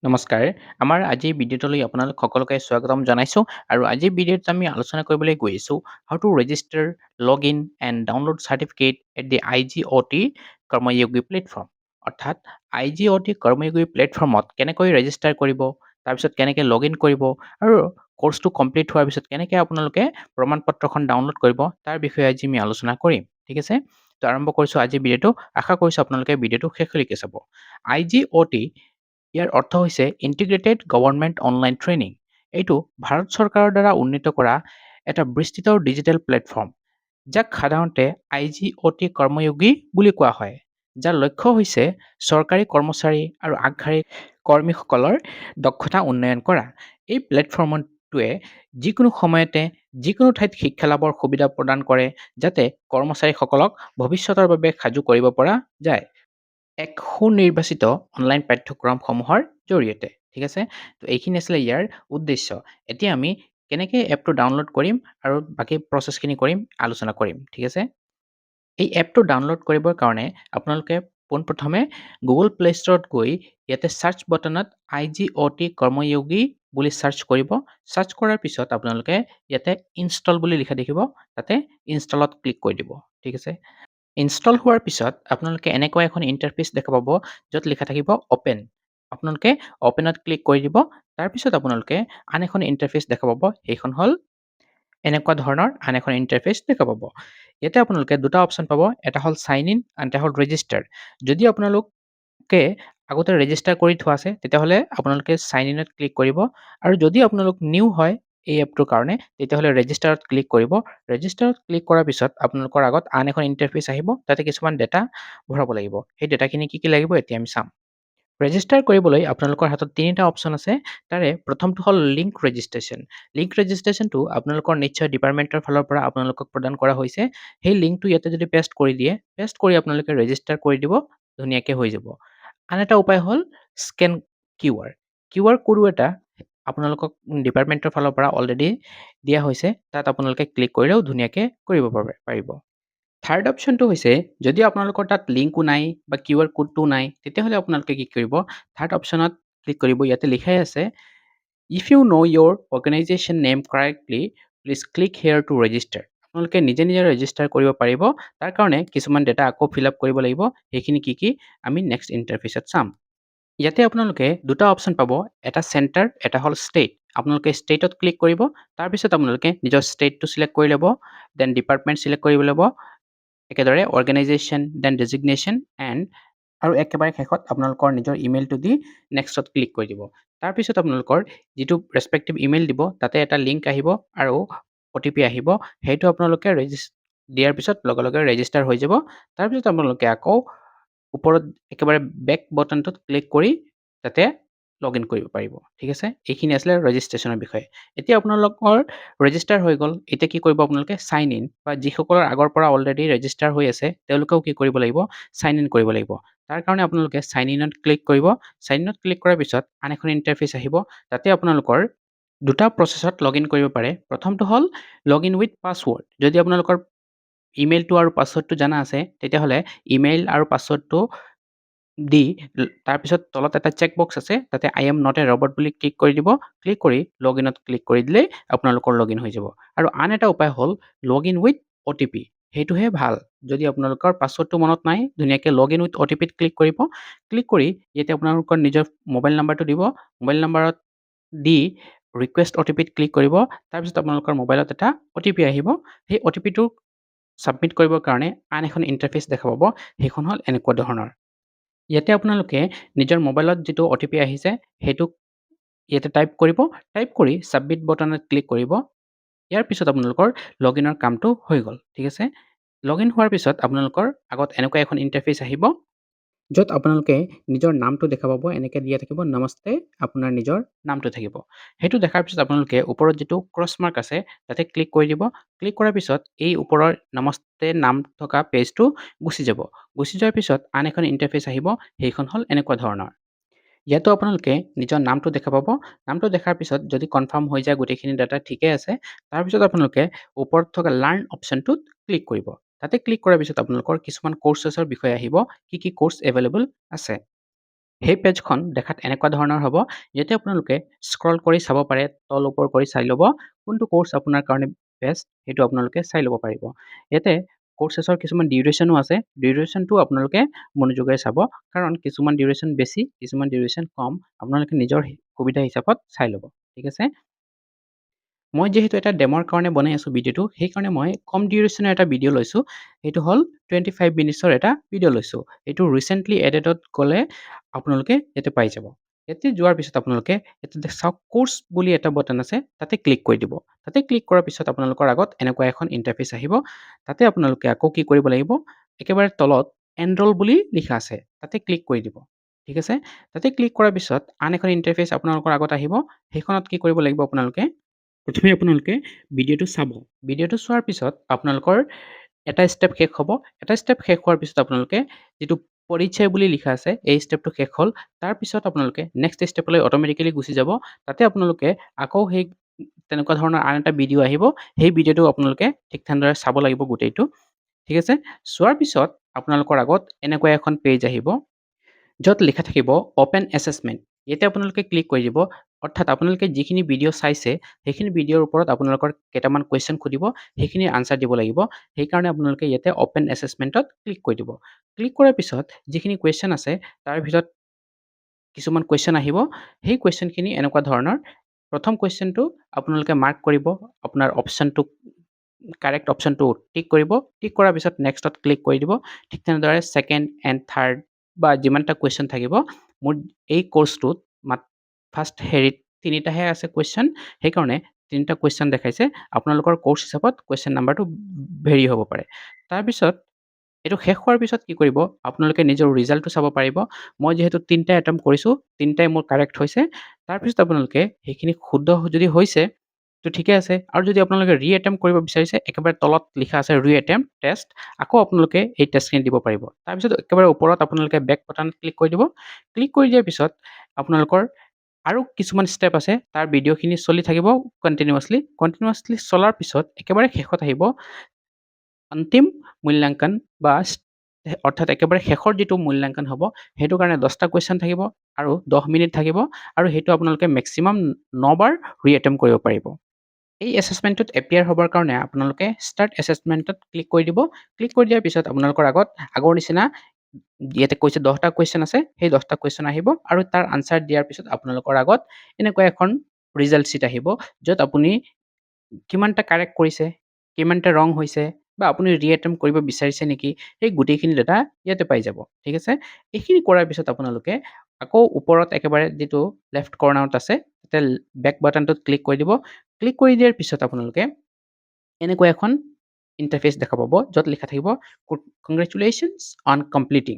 নমস্কাৰ। আমাৰ আজিৰ ভিডিঅ'টোলৈ আপোনালোক সকলোকে স্বাগতম জনাইছোঁ আৰু আজিৰ ভিডিঅ'ত আমি আলোচনা কৰিবলৈ গৈ আছোঁ how to register, log in and download certificate at the IGOT Karmayogi platform. অৰ্থাৎ IGOT কৰ্ময়োগী প্লেটফৰ্মত কেনেকৈ ৰেজিষ্টাৰ কৰিব, তাৰপিছত কেনেকৈ লগ ইন কৰিব আৰু কৰ্চটো কমপ্লিট হোৱাৰ পিছত কেনেকৈ আপোনালোকে প্ৰমাণপত্ৰখন ডাউনলোড কৰিব তাৰ বিষয়ে আজি আমি আলোচনা কৰিম। ঠিক আছে? তো আৰম্ভ কৰিছোঁ আজিৰ ভিডিঅ'টো। আশা কৰিছোঁ আপোনালোকে ভিডিঅ'টো শেষলৈকে চাব। IGOT ইয়াৰ অৰ্থ হৈছে ইণ্টিগ্ৰেটেড গভৰ্ণমেণ্ট অনলাইন ট্ৰেইনিং। এইটো ভাৰত চৰকাৰৰ দ্বাৰা উন্নীত কৰা এটা বিস্তৃত ডিজিটেল প্লেটফৰ্ম, যাক সাধাৰণতে IGOT কৰ্ময়োগী বুলি কোৱা হয়, যাৰ লক্ষ্য হৈছে চৰকাৰী কৰ্মচাৰী আৰু আগশাৰীৰ কৰ্মীসকলৰ দক্ষতা উন্নয়ন কৰা। এই প্লেটফৰ্মটোৱে যিকোনো সময়তে যিকোনো ঠাইত শিক্ষা লাভৰ সুবিধা প্ৰদান কৰে, যাতে কৰ্মচাৰীসকলক ভৱিষ্যতৰ বাবে সাজু কৰিব পৰা যায়। এক সুনিৰ্বাচিত অনলাইন পাঠ্যক্ৰমসমূহৰ জৰিয়তে। ঠিক আছে? তো এইখিনি আছিলে ইয়াৰ উদ্দেশ্য। এতিয়া আমি কেনেকৈ এপটো ডাউনলোড কৰিম আৰু বাকী প্ৰচেছখিনি কৰিম আলোচনা কৰিম। ঠিক আছে? এই এপটো ডাউনলোড কৰিবৰ কাৰণে আপোনালোকে পোনপ্ৰথমে গুগল প্লে ষ্টৰত গৈ ইয়াতে ছাৰ্চ বটনত IGOT কৰ্ময়োগী বুলি ছাৰ্চ কৰিব। ছাৰ্চ কৰাৰ পিছত আপোনালোকে ইয়াতে ইনষ্টল বুলি লিখা দেখিব, তাতে ইনষ্টলত ক্লিক কৰি দিব। ঠিক আছে? ইনষ্টল হোৱাৰ পিছত আপোনালোকে এনেকুৱা এখন ইণ্টাৰফেচ দেখা পাব, য'ত লিখা থাকিব অপেন। আপোনালোকে অপেনত ক্লিক কৰি দিব। তাৰপিছত আপোনালোকে আন এখন ইণ্টাৰফেচ দেখা পাব, সেইখন হ'ল এনেকুৱা ধৰণৰ আন এখন ইণ্টাৰফেচ দেখা পাব। ইয়াতে আপোনালোকে দুটা অপশ্যন পাব, এটা হ'ল চাইন ইন, আন এটা হ'ল ৰেজিষ্টাৰ। যদি আপোনালোকে আগতে ৰেজিষ্টাৰ কৰি থোৱা আছে, তেতিয়াহ'লে আপোনালোকে চাইন ইনত ক্লিক কৰিব আৰু যদি আপোনালোক নিউ হয় এই এপটোৰ কাৰণে, তেতিয়াহ'লে ৰেজিষ্টাৰত ক্লিক কৰিব। ৰেজিষ্টাৰত ক্লিক কৰাৰ পিছত আপোনালোকৰ আগত আন এখন ইণ্টাৰফেচ আহিব, তাতে কিছুমান ডেটা ভৰাব লাগিব। সেই ডেটাখিনি কি লাগিব এতিয়া আমি চাম। ৰেজিষ্টাৰ কৰিবলৈ আপোনালোকৰ হাতত তিনিটা অপশ্যন আছে। তাৰে প্ৰথমটো হ'ল লিংক ৰেজিষ্ট্ৰেশ্যন। লিংক ৰেজিষ্ট্ৰেশ্যনটো আপোনালোকৰ নিশ্চয় ডিপাৰ্টমেণ্টৰ ফালৰ পৰা আপোনালোকক প্ৰদান কৰা হৈছে। সেই লিংকটো ইয়াতে যদি পেষ্ট কৰি দিয়ে, পেষ্ট কৰি আপোনালোকে ৰেজিষ্টাৰ কৰি দিব, ধুনীয়াকৈ হৈ যাব। আন এটা উপায় হ'ল স্কেন QR। QR কোডো এটা আপোনালোকক ডিপাৰ্টমেণ্টৰ ফালৰ পৰা অলৰেডি দিয়া হৈছে। তাত আপোনালোকে ক্লিক কৰিলেও ধুনীয়াকৈ কৰিব পাৰিব। থাৰ্ড অপশ্যনটো হৈছে যদি আপোনালোকৰ তাত লিংকো নাই বা QR কোডটো নাই, তেতিয়াহ'লে আপোনালোকে কি কৰিব, থাৰ্ড অপশ্যনত ক্লিক কৰিব। ইয়াতে লিখাই আছে, if you know your organization name correctly, please click here to register। আপোনালোকে নিজে নিজে ৰেজিষ্টাৰ কৰিব পাৰিব। তাৰ কাৰণে কিছুমান ডেটা আকৌ ফিল আপ কৰিব লাগিব। সেইখিনি কি আমি নেক্সট ইণ্টাৰফেচত চাম। ইয়াতে আপোনালোকে দুটা অপশ্যন পাব, এটা চেণ্টাৰ, এটা হ'ল ষ্টেট। আপোনালোকে ষ্টেটত ক্লিক কৰিব। তাৰপিছত আপোনালোকে নিজৰ ষ্টেটটো চিলেক্ট কৰি ল'ব, দেন ডিপাৰ্টমেণ্ট চিলেক্ট কৰিব ল'ব, একেদৰে অৰ্গেনাইজেশ্যন, দেন ডেজিগনেশ্যন আৰু একেবাৰে শেষত আপোনালোকৰ নিজৰ ইমেইলটো দি নেক্সটত ক্লিক কৰি দিব। তাৰপিছত আপোনালোকৰ যিটো ৰেচপেক্টিভ ইমেইল দিব, তাতে এটা লিংক আহিব আৰু OTP আহিব। সেইটো আপোনালোকে দিয়াৰ পিছত লগে লগে ৰেজিষ্টাৰ হৈ যাব। তাৰপিছত আপোনালোকে আকৌ ওপৰত একেবাৰে বেক বটনটোত ক্লিক কৰি তাতে লগ ইন কৰিব পাৰিব। ঠিক আছে? এইখিনি আছিলে ৰেজিষ্ট্ৰেশ্যনৰ বিষয়ে। এতিয়া আপোনালোকৰ ৰেজিষ্টাৰ হৈ গ'ল। এতিয়া কি কৰিব আপোনালোকে চাইন ইন, বা যিসকলৰ আগৰ পৰা অলৰেডি ৰেজিষ্টাৰ হৈ আছে তেওঁলোকেও কি কৰিব লাগিব, চাইন ইন কৰিব লাগিব। তাৰ কাৰণে আপোনালোকে চাইন ইনত ক্লিক কৰিব। চাইন ইনত ক্লিক কৰাৰ পিছত আন এখন ইণ্টাৰফেচ আহিব। তাতে আপোনালোকৰ দুটা প্ৰচেছত লগ ইন কৰিব পাৰে। প্ৰথমটো হ'ল লগ ইন উইথ পাছৱৰ্ড। যদি আপোনালোকৰ ইমেইলটো আৰু পাছৱৰ্ডটো জানা আছে, তেতিয়াহ'লে ইমেইল আৰু পাছৱৰ্ডটো দি তাৰপিছত তলত এটা চেক বক্স আছে, তাতে I am not a robot বুলি ক্লিক কৰি দিব। ক্লিক কৰি লগ ইনত ক্লিক কৰি দিলেই আপোনালোকৰ লগ ইন হৈ যাব। আৰু আন এটা উপায় হ'ল লগ ইন উইথ OTP। সেইটোহে ভাল। যদি আপোনালোকৰ পাছৱৰ্ডটো মনত নাই, ধুনীয়াকৈ লগ ইন উইথ OTPত ক্লিক কৰিব। ক্লিক কৰি ইয়াতে আপোনালোকৰ নিজৰ মোবাইল নাম্বাৰটো দিব। মোবাইল নাম্বাৰত দি ৰিকুৱেষ্ট OTPত ক্লিক কৰিব। তাৰপিছত আপোনালোকৰ মোবাইলত এটা OTP আহিব। সেই OTPটো ছাবমিট কৰিবৰ কাৰণে আন এখন ইণ্টাৰফেচ দেখা পাব। সেইখন হ'ল এনেকুৱা ধৰণৰ। ইয়াতে আপোনালোকে নিজৰ মোবাইলত যিটো OTP আহিছে, সেইটো ইয়াতে টাইপ কৰিব। টাইপ কৰি ছাবমিট বটনত ক্লিক কৰিব। ইয়াৰ পিছত আপোনালোকৰ লগ ইনৰ কামটো হৈ গ'ল। ঠিক আছে? লগ ইন হোৱাৰ পিছত আপোনালোকৰ আগত এনেকুৱা এখন ইণ্টাৰফেচ আহিব, য'ত আপোনালোকে নিজৰ নামটো দেখা পাব। এনেকৈ দিয়া থাকিব নমস্তে, আপোনাৰ নিজৰ নামটো থাকিব। সেইটো দেখাৰ পিছত আপোনালোকে ওপৰত যিটো ক্ৰছ মাৰ্ক আছে, তাতে ক্লিক কৰি দিব। ক্লিক কৰাৰ পিছত এই ওপৰৰ নমস্তে নাম থকা পেজটো গুচি যাব। গুচি যোৱাৰ পিছত আন এখন ইণ্টাৰফেচ আহিব। সেইখন হ'ল এনেকুৱা ধৰণৰ। ইয়াতো আপোনালোকে নিজৰ নামটো দেখা পাব। নামটো দেখাৰ পিছত যদি কনফাৰ্ম হৈ যায় গোটেইখিনি ডাটা ঠিকে আছে, তাৰপিছত আপোনালোকে ওপৰত থকা লাৰ্ণ অপশ্যনটোত ক্লিক কৰিব। তাতে ক্লিক কৰাৰ পিছত আপোনালোকৰ কিছুমান কৰ্চেছৰ বিষয়ে আহিব, কি কি কৰ্চ এভেইলেবল আছে। সেই পেজখন দেখাত এনেকুৱা ধৰণৰ হ'ব, ইয়াতে আপোনালোকে স্ক্ৰল কৰি চাব পাৰে, তল ওপৰ কৰি চাই ল'ব, কোনটো কোৰ্চ আপোনাৰ কাৰণে বেষ্ট সেইটো আপোনালোকে চাই ল'ব পাৰিব। ইয়াতে কোৰ্চেছৰ কিছুমান ডিউৰেশ্যনো আছে, ডিউৰেশ্যনটো আপোনালোকে মনোযোগেৰে চাব, কাৰণ কিছুমান ডিউৰেশ্যন বেছি, কিছুমান ডিউৰেশ্যন কম, আপোনালোকে নিজৰ সুবিধা হিচাপত চাই ল'ব, ঠিক আছে? মই যিহেতু এটা ডেম'ৰ কাৰণে বনাই আছোঁ ভিডিঅ'টো, সেইকাৰণে মই কম ডিউৰেশ্যনৰ এটা ভিডিঅ' লৈছোঁ। সেইটো হ'ল 25 মিনিটছৰ এটা ভিডিঅ' লৈছোঁ। এইটো ৰিচেণ্টলি এডেডত গ'লে আপোনালোকে ইয়াতে পাই যাব। ইয়াতে যোৱাৰ পিছত আপোনালোকে ইয়াতে চাওক কোৰ্চ বুলি এটা বটন আছে, তাতে ক্লিক কৰি দিব। তাতে ক্লিক কৰাৰ পিছত আপোনালোকৰ আগত এনেকুৱা এখন ইণ্টাৰফেচ আহিব। তাতে আপোনালোকে আকৌ কি কৰিব লাগিব, একেবাৰে তলত এনৰল বুলি লিখা আছে, তাতে ক্লিক কৰি দিব। ঠিক আছে? তাতে ক্লিক কৰাৰ পিছত আন এখন ইণ্টাৰফেচ আপোনালোকৰ আগত আহিব। সেইখনত কি কৰিব লাগিব আপোনালোকে, প্ৰথমে আপোনালোকে ভিডিঅ'টো চাব। ভিডিঅ'টো চোৱাৰ পিছত আপোনালোকৰ এটা ষ্টেপ শেষ হ'ব। এটা ষ্টেপ শেষ হোৱাৰ পিছত আপোনালোকে যিটো পৰিচয় বুলি লিখা আছে, এই ষ্টেপটো শেষ হ'ল। তাৰপিছত আপোনালোকে নেক্সট ষ্টেপলৈ অট'মেটিকেলি গুচি যাব। তাতে আপোনালোকে আকৌ সেই তেনেকুৱা ধৰণৰ আন এটা ভিডিঅ' আহিব। সেই ভিডিঅ'টো আপোনালোকে ঠিক তেনেদৰে চাব লাগিব গোটেইটো। ঠিক আছে? চোৱাৰ পিছত আপোনালোকৰ আগত এনেকুৱা এখন পেজ আহিব, য'ত লিখা থাকিব অপেন এছেচমেণ্ট। ইয়াতে আপোনালোকে ক্লিক কৰি দিব। অৰ্থাৎ আপোনালোকে যিখিনি ভিডিঅ' চাইছে, সেইখিনি ভিডিঅ'ৰ ওপৰত আপোনালোকৰ কেইটামান কুৱেশ্যন সুধিব, সেইখিনিৰ আনচাৰ দিব লাগিব। সেইকাৰণে আপোনালোকে ইয়াতে অপেন এছেচমেণ্টত ক্লিক কৰি দিব। ক্লিক কৰাৰ পিছত যিখিনি কুৱেশ্যন আছে, তাৰ ভিতৰত কিছুমান কুৱেশ্যন আহিব। সেই কুৱেশ্যনখিনি এনেকুৱা ধৰণৰ। প্ৰথম কুৱেশ্যনটো আপোনালোকে মাৰ্ক কৰিব, আপোনাৰ অপশ্যনটো কাৰেক্ট অপশ্যনটো টিক কৰিব। টিক কৰাৰ পিছত নেক্সটত ক্লিক কৰি দিব। ঠিক তেনেদৰে ছেকেণ্ড এণ্ড থাৰ্ড বা যিমানটা কুৱেশ্যন থাকিব, মোৰ এই কোৰ্চটোত ফাৰ্ষ্ট হেৰিত তিনিটাহে আছে কুৱেশ্যন, সেইকাৰণে তিনিটা কুৱেশ্যন দেখাইছে। আপোনালোকৰ কোৰ্চ হিচাপত কুৱেশ্যন নাম্বাৰটো ভেৰি হ'ব পাৰে। তাৰপিছত এইটো শেষ হোৱাৰ পিছত কি কৰিব, আপোনালোকে নিজৰ ৰিজাল্টটো চাব পাৰিব। মই যিহেতু তিনিটা এটেম্প্ট কৰিছোঁ, তিনিটাই মোৰ কাৰেক্ট হৈছে। তাৰপিছত আপোনালোকে সেইখিনি শুদ্ধ যদি হৈছে, তো ঠিকে আছে। আৰু যদি আপোনালোকে এটেম্প্ট কৰিব বিচাৰিছে, একেবাৰে তলত লিখা আছে এটেম্প্ট টেষ্ট, আকৌ আপোনালোকে এই টেষ্টখিনি দিব পাৰিব। তাৰপিছত একেবাৰে ওপৰত আপোনালোকে বেক বাটনত ক্লিক কৰি দিব। ক্লিক কৰি দিয়াৰ পিছত আপোনালোকৰ আৰু কিছুমান ষ্টেপ আছে, তাৰ ভিডিঅ'খিনি চলি থাকিব কণ্টিনিউৱাছলি। কণ্টিনিউৱাছলি চলাৰ পিছত একেবাৰে শেষত আহিব অন্তিম মূল্যাংকন বা অৰ্থাৎ একেবাৰে শেষৰ যিটো মূল্যাংকন হ'ব, সেইটো কাৰণে 10টা কুৱেশ্যন থাকিব আৰু 10 মিনিট থাকিব, আৰু সেইটো আপোনালোকে মেক্সিমাম 9 বাৰ এটেম্প্ট কৰিব পাৰিব। এই এছেচমেণ্টটোত এপিয়াৰ হ'বৰ কাৰণে আপোনালোকে ষ্টাৰ্ট এছেচমেণ্টত ক্লিক কৰি দিব। ক্লিক কৰি দিয়াৰ পিছত আপোনালোকৰ আগত আগৰ নিচিনা ইয়াতে কৈছে 10টা কুৱেশ্যন আছে, সেই 10টা কুৱেশ্যন আহিব আৰু তাৰ আনচাৰ দিয়াৰ পিছত আপোনালোকৰ আগত এনেকুৱা এখন ৰিজাল্ট শ্বীট আহিব, য'ত আপুনি কিমানটা কাৰেক্ট কৰিছে, কিমানটা ৰং হৈছে, বা আপুনি এটেম্প্ট কৰিব বিচাৰিছে নেকি, সেই গোটেইখিনি ডাটা ইয়াতে পাই যাব। ঠিক আছে? এইখিনি কৰাৰ পিছত আপোনালোকে আকৌ ওপৰত একেবাৰে যিটো লেফ্ট কৰ্নাৰত আছে, তাতে বেক বাটনটোত ক্লিক কৰি দিব। ক্লিক কৰি দিয়াৰ পিছত আপোনালোকে এনেকুৱা এখন ইণ্টাৰফেচ দেখা পাব, য'ত লিখা থাকিব কংগ্ৰেচুলেশ্যনছ অন কমপ্লিটিং।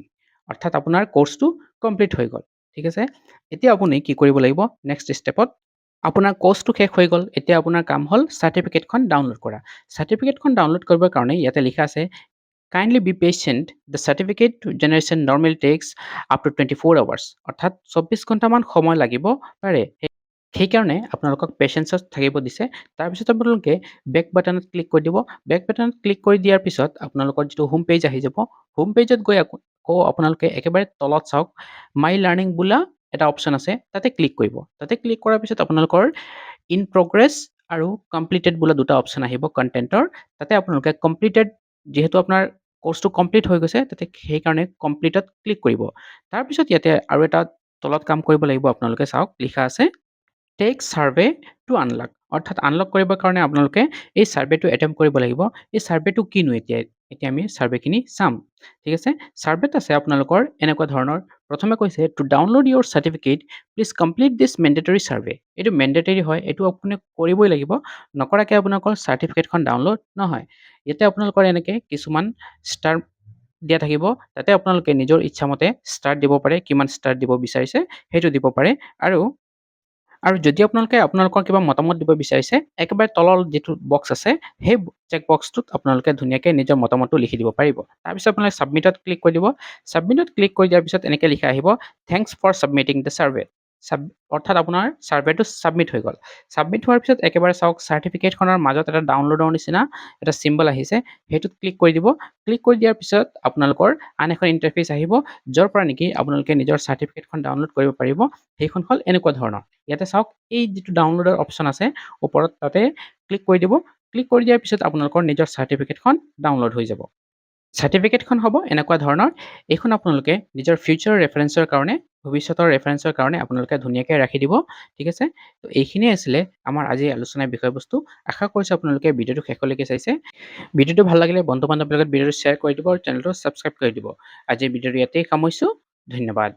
অৰ্থাৎ আপোনাৰ কোৰ্চটো কমপ্লিট হৈ গ'ল। ঠিক আছে? এতিয়া আপুনি কি কৰিব লাগিব, নেক্সট ষ্টেপত আপোনাৰ কোৰ্চটো শেষ হৈ গ'ল। এতিয়া আপোনাৰ কাম হ'ল চাৰ্টিফিকেটখন ডাউনলোড কৰা। চাৰ্টিফিকেটখন ডাউনলোড কৰিবৰ কাৰণে ইয়াতে লিখা আছে kindly be patient, the certificate generation normally takes up to 24 hours. অৰ্থাৎ 24 ঘণ্টামান সময় লাগিব পাৰে। সেইকাৰণে আপোনালোকক পেচেঞ্চত থাকিব দিছে। তাৰপিছত আপোনালোকে বেক বাটনত ক্লিক কৰি দিব। বেক বাটনত ক্লিক কৰি দিয়াৰ পিছত আপোনালোকৰ যিটো হোম পেজ আহি যাব, হোম পেজত গৈ আকৌ আপোনালোকে একেবাৰে তলত চাওক মাই লাৰ্ণিং বোলা এটা অপশ্যন আছে, তাতে ক্লিক কৰিব। তাতে ক্লিক কৰাৰ পিছত আপোনালোকৰ ইন প্ৰগ্ৰেছ আৰু কমপ্লিটেড বোলা দুটা অপশ্যন আহিব কণ্টেণ্টৰ। তাতে আপোনালোকে কমপ্লিটেড, যিহেতু আপোনাৰ কোৰ্চটো কমপ্লিট হৈ গৈছে, তাতে সেইকাৰণে কমপ্লিটত ক্লিক কৰিব। তাৰপিছত ইয়াতে আৰু এটা তলত কাম কৰিব লাগিব, আপোনালোকে চাওক লিখা আছে টেক ছাৰ্ভে টু আনলক। অৰ্থাৎ আনলক কৰিবৰ কাৰণে আপোনালোকে এই ছাৰ্ভেটো এটেম্প্ট কৰিব লাগিব। এই ছাৰ্ভেটো কিনো এতিয়া আমি ছাৰ্ভেখিনি চাম। ঠিক আছে? ছাৰ্ভেত আছে আপোনালোকৰ এনেকুৱা ধৰণৰ, প্ৰথমে কৈছে to download your certificate please complete this mandatory survey. এইটো মেণ্ডেটৰী হয়, এইটো আপুনি কৰিবই লাগিব। নকৰাকৈ আপোনালোকৰ চাৰ্টিফিকেটখন ডাউনলোড নহয়। ইয়াতে আপোনালোকৰ এনেকৈ কিছুমান ষ্টাৰ দিয়া থাকিব, তাতে আপোনালোকে নিজৰ ইচ্ছামতে ষ্টাৰ দিব পাৰে, কিমান ষ্টাৰ দিব বিচাৰিছে সেইটো দিব পাৰে। আৰু যদি আপোনালোকে আপোনালোকৰ কিবা মতামত দিব বিচাৰিছে, একেবাৰে তলৰ যিটো বক্স আছে, সেই চেক বক্সটোত আপোনালোকে ধুনীয়াকৈ নিজৰ মতামতটো লিখি দিব পাৰিব। তাৰপিছত আপোনালোকে ছাবমিটত ক্লিক কৰি দিব। ছাবমিটত ক্লিক কৰি দিয়াৰ পিছত এনেকৈ লিখা আহিব থেংকছ ফৰ ছাবমিটিং দ্য ছাৰ্ভে। অৰ্থাৎ আপোনাৰ ছাৰ্ভেটো ছাবমিট হৈ গ'ল। ছাবমিট হোৱাৰ পিছত একেবাৰে চাওক চাৰ্টিফিকেটখনৰ মাজত এটা ডাউনলোডৰ নিচিনা এটা চিম্বল আহিছে। সেইটোত ক্লিক কৰি দিব। ক্লিক কৰি দিয়াৰ পিছত আপোনালোকৰ আন এখন ইণ্টাৰফেচ আহিব, য'ৰ পৰা নেকি আপোনালোকে নিজৰ চাৰ্টিফিকেটখন ডাউনলোড কৰিব পাৰিব। সেইখন হ'ল এনেকুৱা ধৰণৰ। ইয়াতে চাওক এই যিটো ডাউনলোডৰ অপশ্যন আছে ওপৰত তাতে ক্লিক কৰি দিব। ক্লিক কৰি দিয়াৰ পিছত আপোনালোকৰ নিজৰ চাৰ্টিফিকেটখন ডাউনলোড হৈ যাব। চাৰ্টিফিকেটখন হ'ব এনেকুৱা ধৰণৰ। এইখন আপোনালোকে নিজৰ ফিউচাৰ ৰেফাৰেঞ্চৰ কাৰণে, ভৱিষ্যতৰ ৰেফাৰেঞ্চৰ কাৰণে আপোনালোকে ধুনীয়াকৈ ৰাখি দিব। ঠিক আছে? তো এইখিনিয়ে আছিলে আমাৰ আজিৰ আলোচনাৰ বিষয়বস্তু। আশা কৰিছোঁ আপোনালোকে ভিডিঅ'টো শেষলৈকে চাইছে। ভিডিঅ'টো ভাল লাগিলে বন্ধু বান্ধৱীৰ লগত ভিডিঅ'টো শ্বেয়াৰ কৰি দিব আৰু চেনেলটো ছাবস্ক্ৰাইব কৰি দিব। আজিৰ ভিডিঅ'টো ইয়াতেই সামৰিছোঁ। ধন্যবাদ।